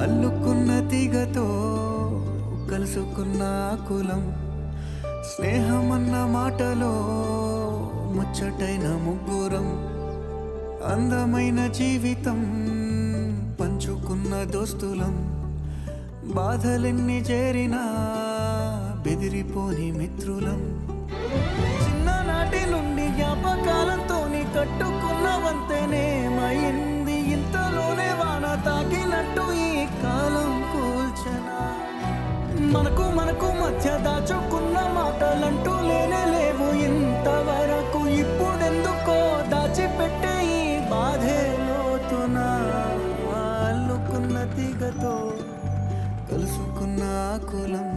అల్లుకున్న తీగతో కలుసుకున్న కులం, స్నేహమన్న మాటలో ముచ్చటైన ముగ్గురం, అందమైన జీవితం పంచుకున్న దోస్తులం, బాధలెన్ని చేరినా బెదిరిపోని మిత్రులం. చిన్ననాటి నుండి జ్ఞాపకాలతోని కట్టుకున్న వంతెనేమైంది, ఇంతలోనే వాన తాకినట్టు ఈ కాలం కూల్చనా. మనకు మనకు మధ్య దాచుకున్న మాటలంటూ లేనే లేవు ఇంతవరకు, ఇప్పుడెందుకో దాచిపెట్టే ఈ బాధే లోతున. అల్లుకున్న తీగతో కలుసుకున్న కులం,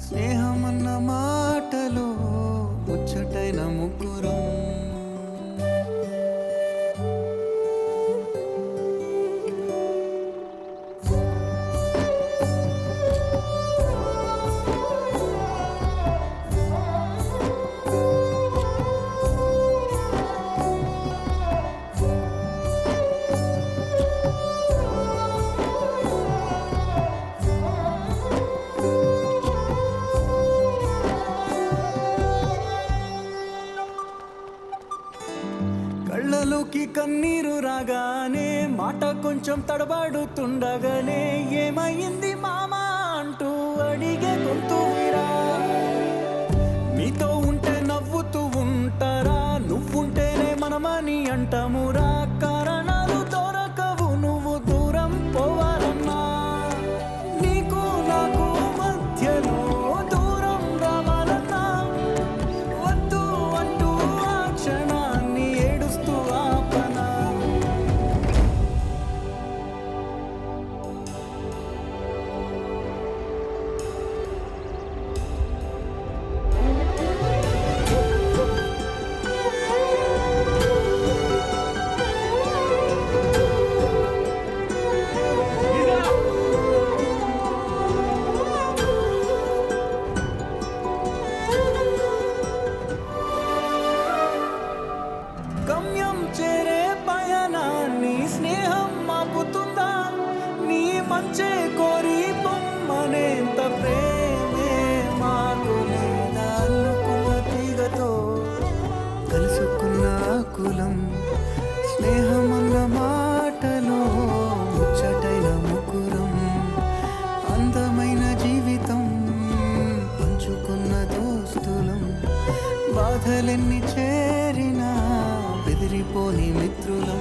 స్నేహమన్న మాటలో ముచ్చటైన ముగ్గురం. కళ్ళలోకి కన్నీరు రాగానే మాట కొంచెం తడబడుతుండగానే, ఏమైంది మామా అంటూ అడిగే గొంతు విరా. నీతో ఉంటే నవ్వుతూ ఉంటారా, నువ్వుంటేనే మనమని అంటామురా. కారణాలు దొరకవు నువ్వు దూరం పోవాలన్నా, నీకు నాకు మధ్యలో దూరం రావాలన్నా. వద్దు అంటూ ఆ క్షణాన్ని ఏడుస్తూ ఆపనా. గమ్యం చేరే పయనాన్ని స్నేహం మాపుతుందా, నీ మంచే కోరి పొమ్మనేంత ప్రేమే మాకు లేదా. అల్లుకున్న తీగతో కలుసుకున్న కులం, స్నేహమన్న మాటలో ముచ్చటైన ముగ్గురం, అందమైన జీవితం పంచుకున్న దోస్తులం, బాధలెన్ని చేరినా బెదిరిపోని మిత్రులం.